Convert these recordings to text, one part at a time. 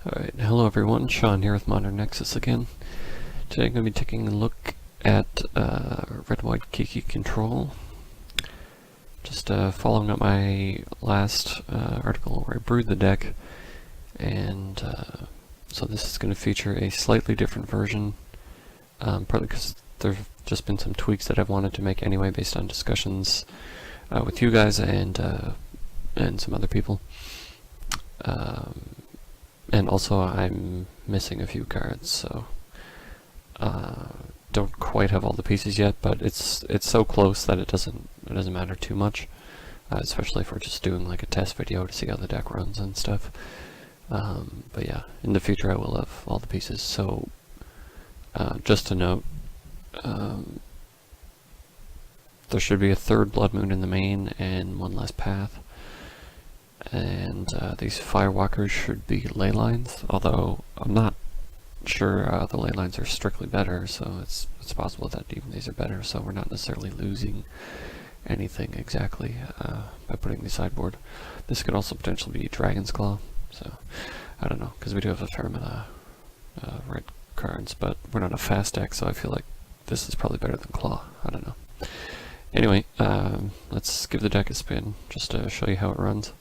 Alright, hello everyone, Sean here with Modern Nexus again. Today I'm going to be taking a look at red-white Kiki control. Just following up my last article where I brewed the deck, and so this is going to feature a slightly different version, partly because there's just been some tweaks that I've wanted to make anyway based on discussions with you guys and some other people. And also I'm missing a few cards, so don't quite have all the pieces yet, but it's so close that it doesn't matter too much, especially if we're just doing like a test video to see how the deck runs and stuff. But yeah, in the future I will have all the pieces. So just to note, there should be a third Blood Moon in the main and one less path. And these Firewalkers should be ley lines, although I'm not sure the ley lines are strictly better, so it's possible that even these are better, so we're not necessarily losing anything exactly by putting the sideboard. This could also potentially be Dragon's Claw, so I don't know, because we do have a fair amount of red cards, but we're not a fast deck, so I feel like this is probably better than Claw. I don't know. Anyway, let's give the deck a spin, just to show you how it runs.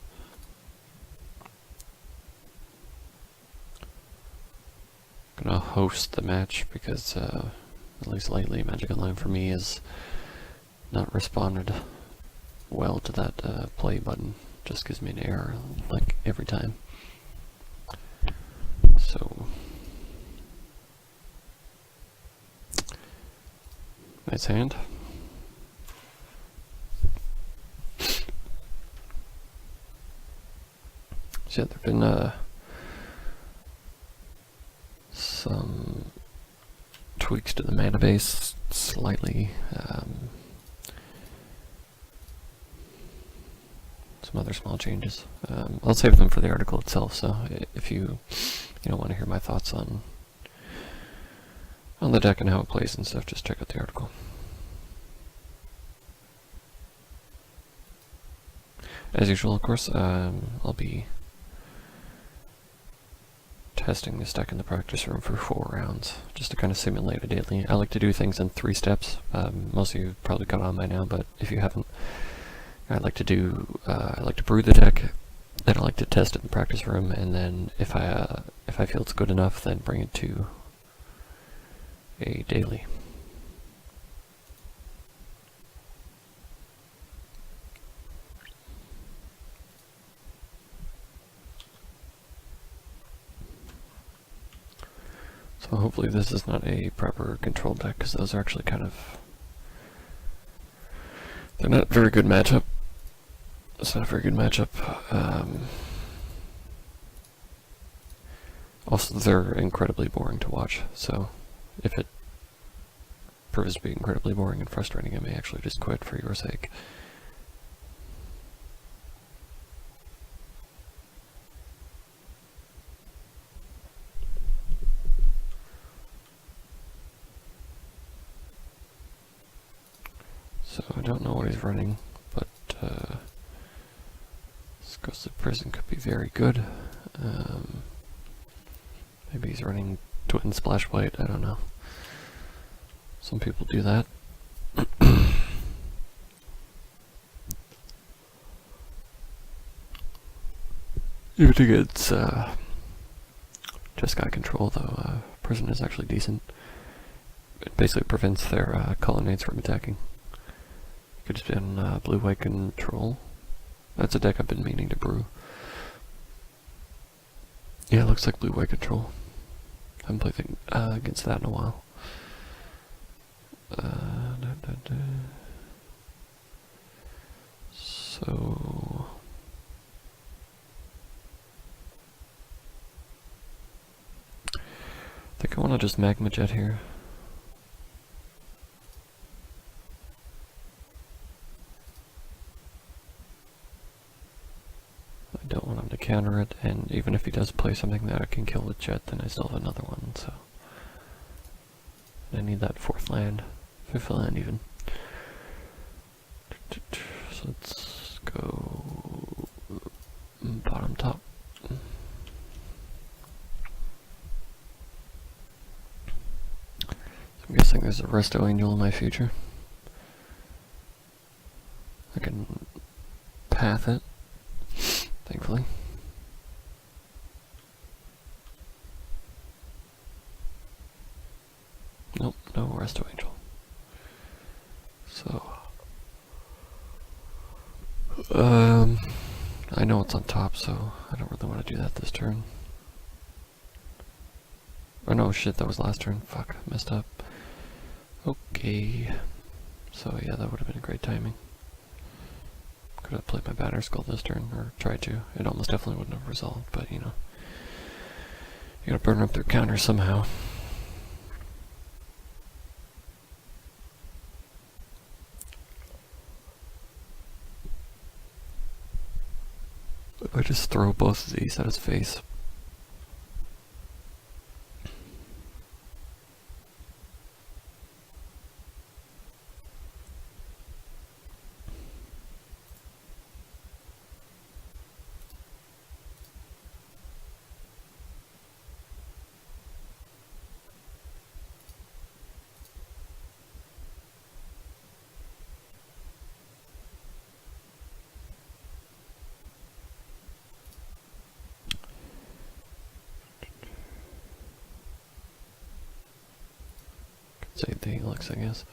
Gonna host the match because at least lately Magic Online for me has not responded well to that play button. Just gives me an error like every time. So nice hand. So yeah, there've been some tweaks to the mana base, slightly, some other small changes. I'll save them for the article itself, so if you don't want to hear my thoughts on the deck and how it plays and stuff, just check out the article. As usual, of course, I'll be testing this deck in the practice room for 4 rounds, just to kind of simulate a daily. I like to do things in 3 steps. Most of you have probably got on by now, but if you haven't, I like to brew the deck, then I like to test it in the practice room, and then if I feel it's good enough, then bring it to a daily. So hopefully this is not a proper control deck, because those are actually kind of... they're not a very good matchup. It's not a very good matchup. Also, they're incredibly boring to watch, so if it proves to be incredibly boring and frustrating, I may actually just quit for your sake. So I don't know what he's running, but this Ghostly Prison could be very good. Maybe he's running Twin Splash White, I don't know. Some people do that. Even against just got control, though, Prison is actually decent. It basically prevents their colonnades from attacking. Could just be on blue-white control. That's a deck I've been meaning to brew. Yeah, it looks like blue-white control. I haven't played against that in a while. So... I think I want to just Magma Jet here. I don't want him to counter it, and even if he does play something that I can kill with Jet, then I still have another one, so... I need that 4th land, 5th land even. So let's go bottom top. I'm guessing there's a resto angel in my future. I can path it, thankfully. Nope, no resto angel. So, I know it's on top, so I don't really want to do that this turn. Oh no, shit, that was last turn. Fuck, messed up. Okay. So yeah, that would have been great timing. Could have played my batter skull this turn, or tried to. It almost definitely wouldn't have resolved, but you know. You gotta burn up their counter somehow. If I just throw both of these at his face. Same thing it looks, I guess.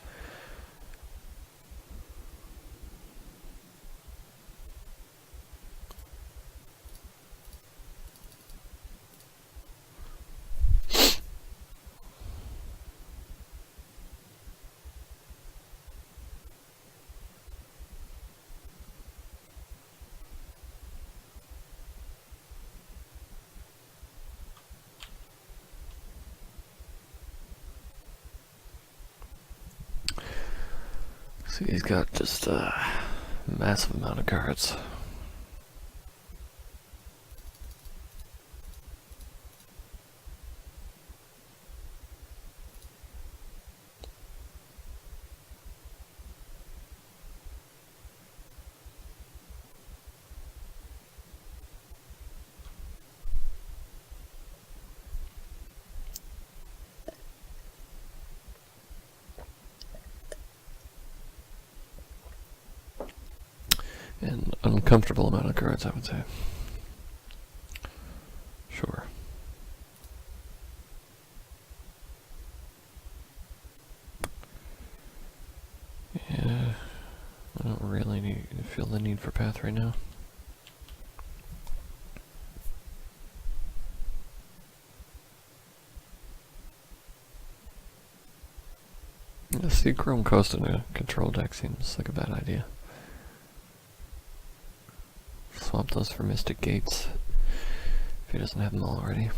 See, he's got just a massive amount of cards. An uncomfortable amount of cards, I would say. Sure. Yeah, I don't really feel the need for path right now. Yeah, see, Chrome Coast in a control deck seems like a bad idea. Swap those for Mystic Gates, if he doesn't have them already.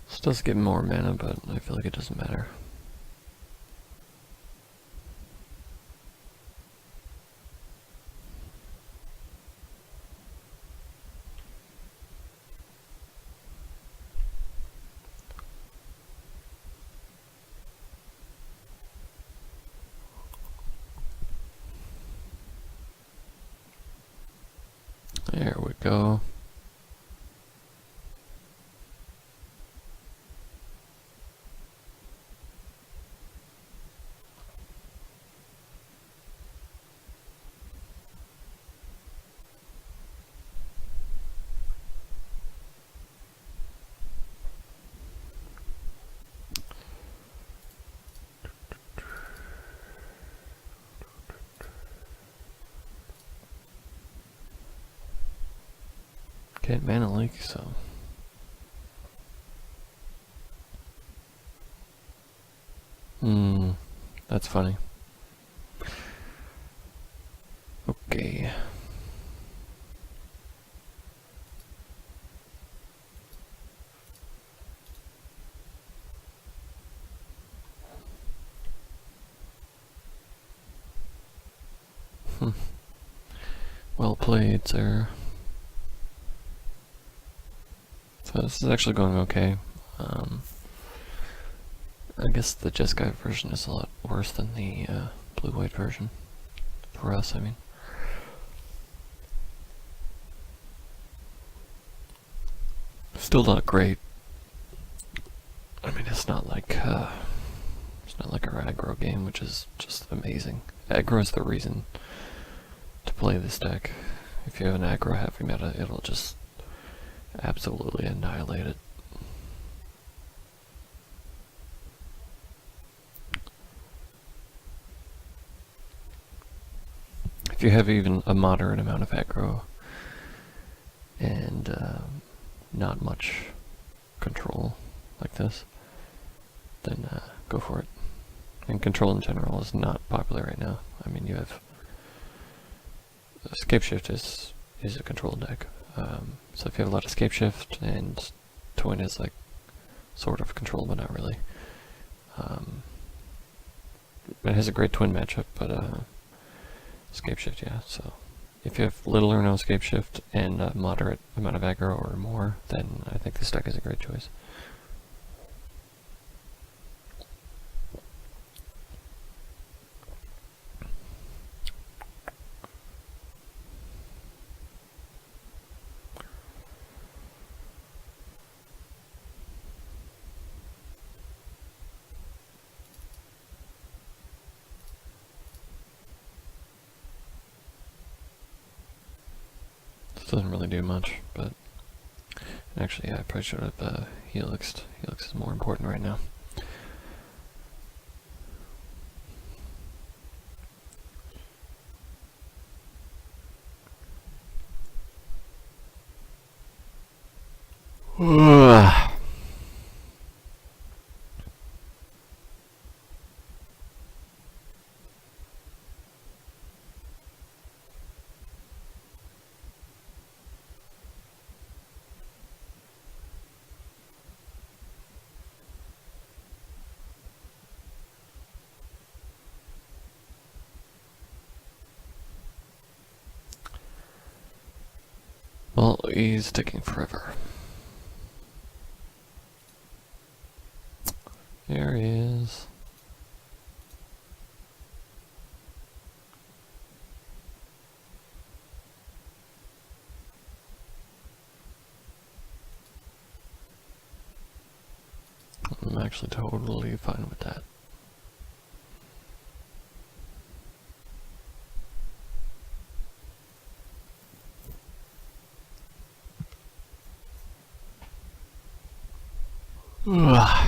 This does get more mana, but I feel like it doesn't matter. There we go. Can't mana leak, so. That's funny. Okay. Well played, sir. So this is actually going okay. I guess the Jeskai version is a lot worse than the blue-white version. For us, I mean. Still not great. I mean, it's not like our aggro game, which is just amazing. Aggro is the reason to play this deck. If you have an aggro heavy meta, it'll just absolutely annihilate it. If you have even a moderate amount of aggro and not much control like this, then go for it. And control in general is not popular right now. I mean, you have Scape Shift is a control deck. So if you have a lot of Scape Shift, and Twin is like sort of control, but not really. It has a great Twin matchup, but Scape Shift, yeah. So if you have little or no Scape Shift and a moderate amount of aggro or more, then I think this deck is a great choice. Doesn't really do much, but actually, yeah, I probably should have Helixed. Helix is more important right now. Well, he's taking forever. There he is. I'm actually totally fine with that.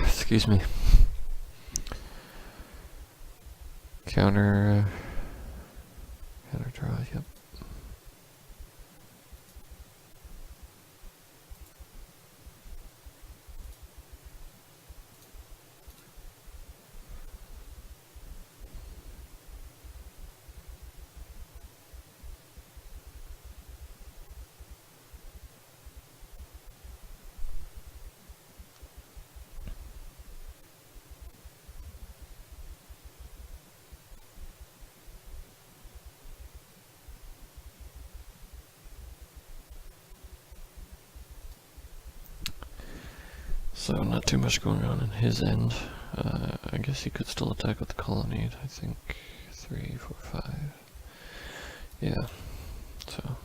Excuse me. Counter draw, yep. So not too much going on in his end. I guess he could still attack with the colonnade. I think 3, 4, 5. Yeah. So.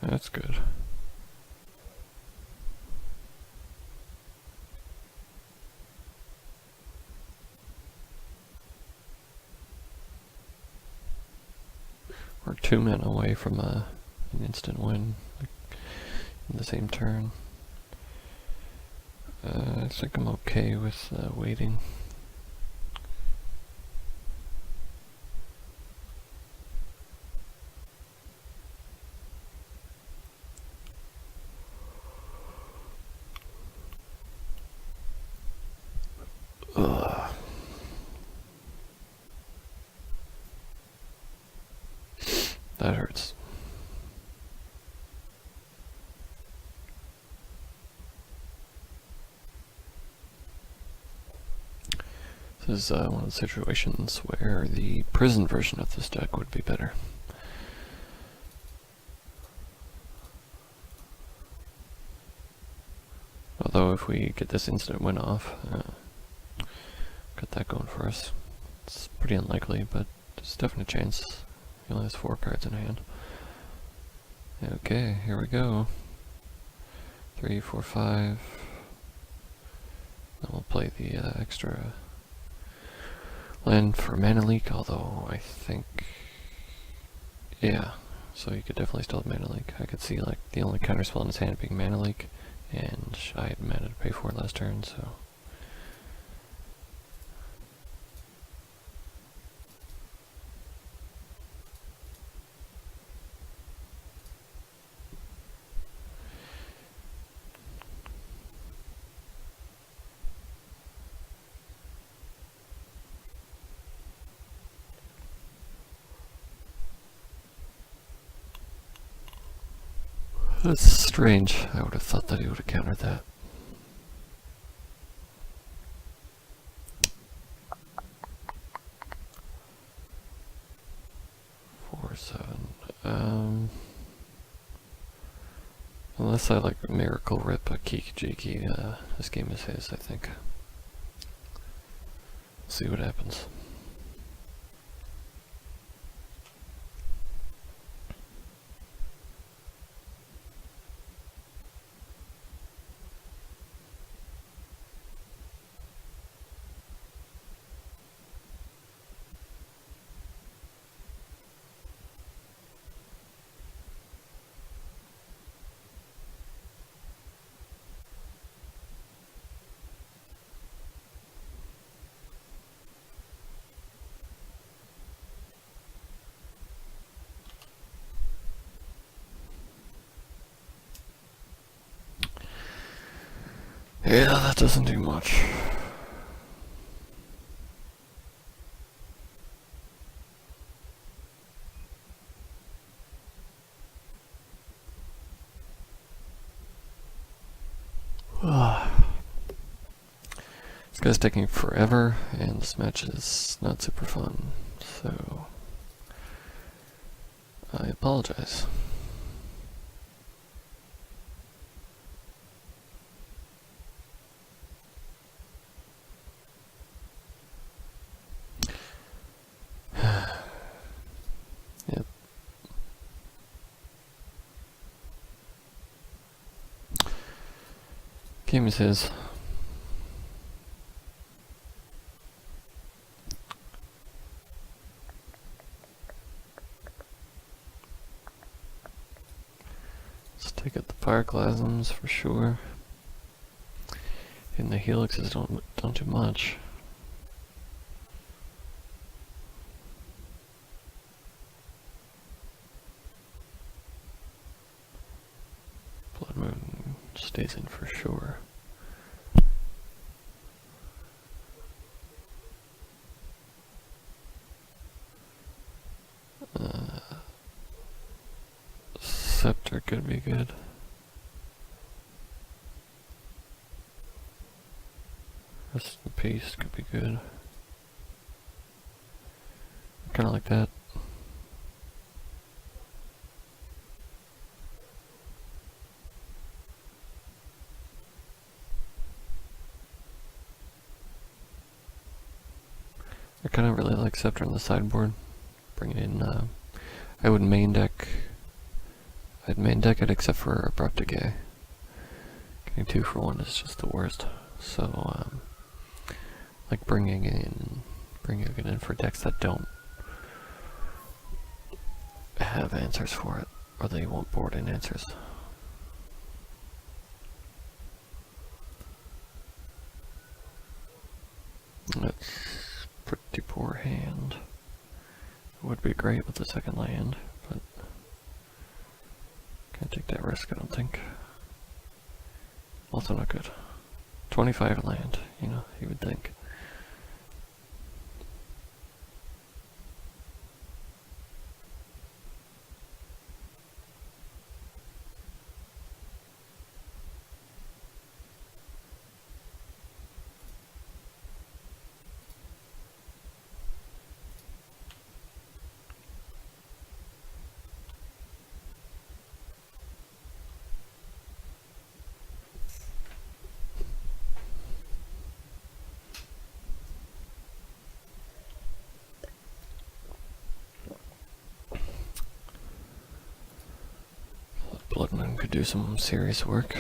That's good. We're 2 men away from an instant win in the same turn. I think I'm okay with waiting. Ugh. That hurts. This is one of the situations where the prison version of this deck would be better. Although if we get this instant win off, got that going for us. It's pretty unlikely, but there's a definite chance. He only has 4 cards in hand. Okay, here we go. 3, 4, 5. Then we'll play the extra land for mana leak, although I think... yeah, so you could definitely still have mana leak. I could see like the only counterspell in his hand being mana leak, and I had mana to pay for it last turn, so... That's strange. I would have thought that he would have countered that. Four, 7. Unless I like Miracle Rip a Kiki, this game is his, I think. See what happens. Yeah, that doesn't do much. This guy's taking forever, and this match is not super fun, so I apologize. Yep. Game is his. Let's take out the Pyroclasms for sure. And the Helixes don't do much. Blood Moon stays in for sure. Scepter could be good. Rest in Peace could be good. Kinda like that. I kinda really like Scepter on the sideboard. Bring it in, I would main deck. I'd main deck it except for Abrupt Decay. Getting 2 for 1 is just the worst. So, like bringing it in for decks that don't have answers for it, or they won't board in answers. That's pretty poor hand. It would be great with the second land, but can't take that risk, I don't think. Also not good. 25 land, you know, you would think. Blood Moon could do some serious work.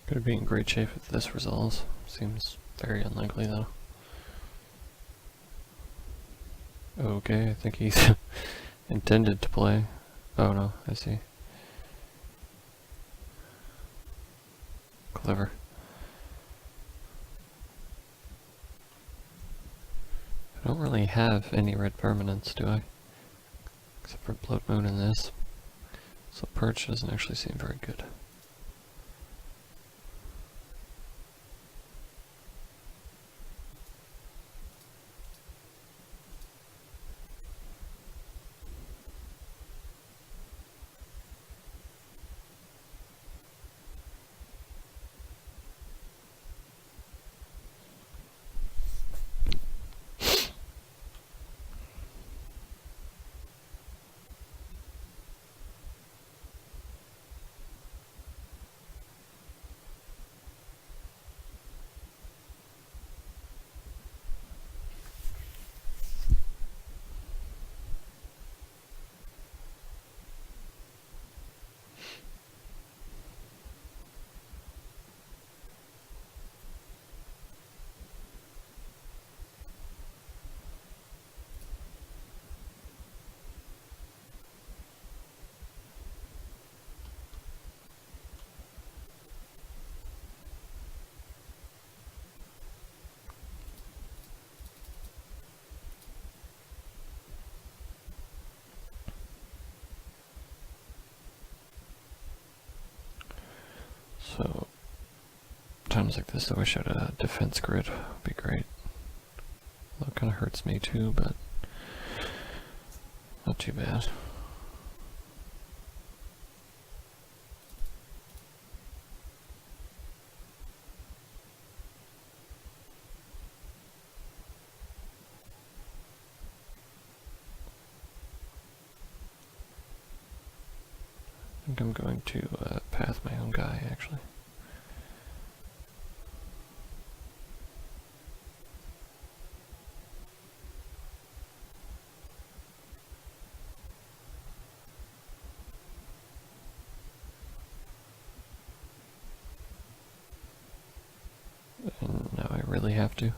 Could be in great shape if this resolves. Seems very unlikely though. Okay, I think he's intended to play. Oh no, I see. Clever. I don't really have any red permanents, do I? Except for Blood Moon and this. So Perch doesn't actually seem very good. So, times like this, I wish I had a defense grid. Would be great. That kind of hurts me too, but not too bad. I think I'm going to path my own guy, actually. And now I really have to.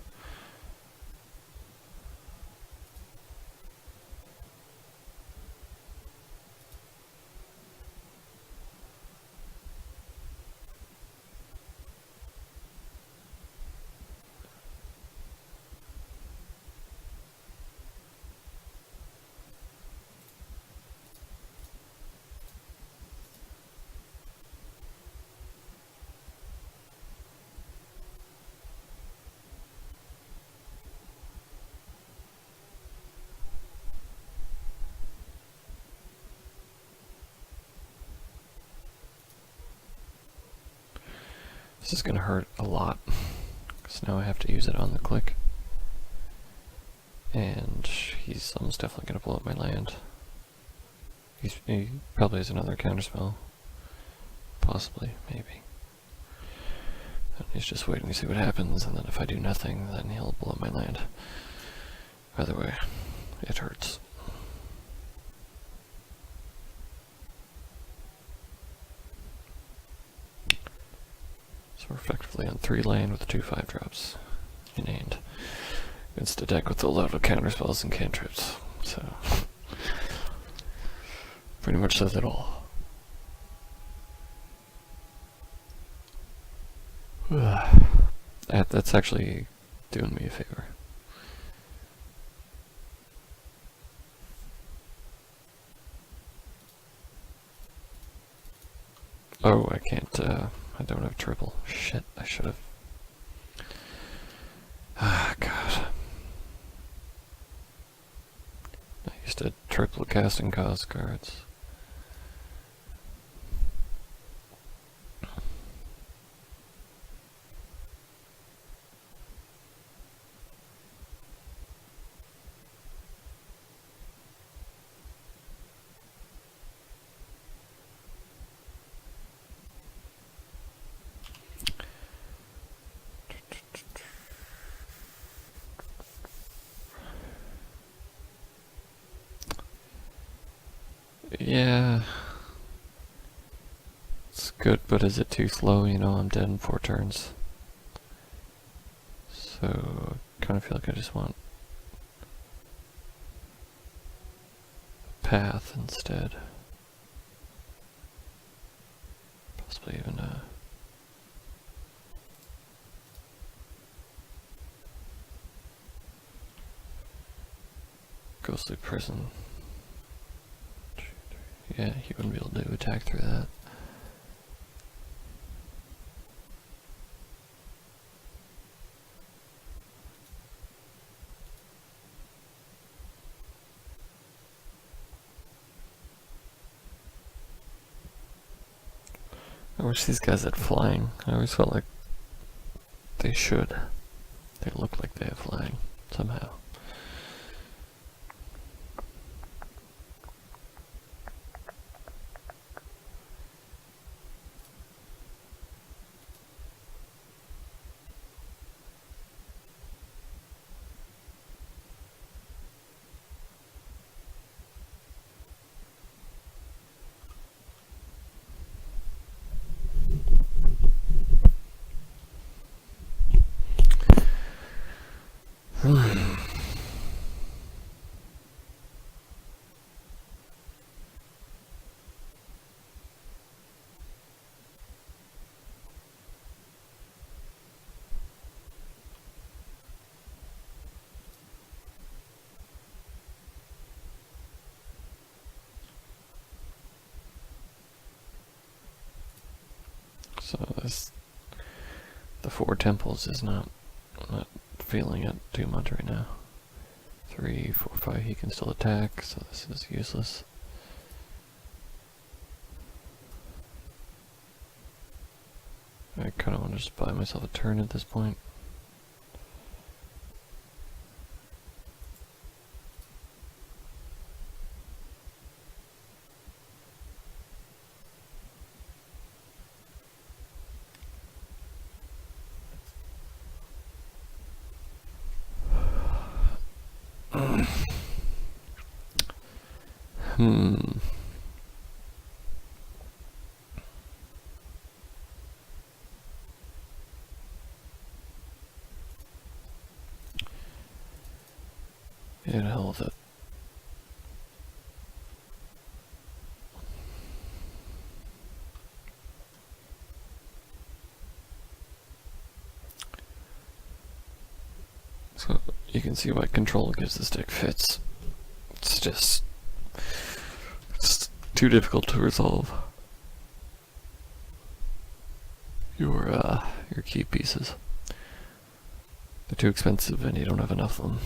This is gonna hurt a lot, because now I have to use it on the click. And he's almost definitely gonna blow up my land. He probably has another counterspell. Possibly, maybe. And he's just waiting to see what happens, and then if I do nothing, then he'll blow my land. Either way, it hurts. So we're effectively on 3 land with 2 5-drops. Inane. Against a deck with a lot of counterspells and cantrips. So, pretty much says it all. That's actually doing me a favor. Oh, I can't, I don't have triple. Shit, I should have. Ah, God. I used to triple casting cost cards. Yeah. It's good, but is it too slow? You know, I'm dead in 4 turns. So, I kind of feel like I just want a path instead. Possibly even a ghostly prison. Yeah, he wouldn't be able to attack through that. I wish these guys had flying. I always felt like they should. They look like they have flying, somehow. So the 4 temples is not, I'm not feeling it too much right now. 3, 4, 5, he can still attack, so this is useless. I kind of want to just buy myself a turn at this point. Yeah, the hell with it. So you can see why control gives this deck fits. It's just too difficult to resolve your key pieces. They're too expensive and you don't have enough of them.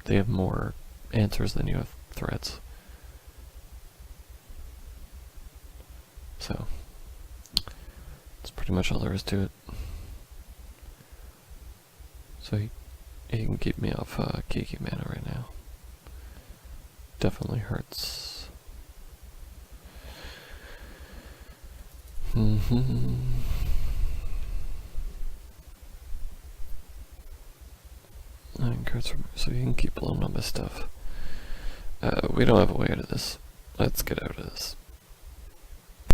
They have more answers than you have threats. So that's pretty much all there is to it. So he can keep me off Kiki mana right now. Definitely hurts. Mm-hmm. So you can keep blowing up my stuff. We don't have a way out of this. Let's get out of this.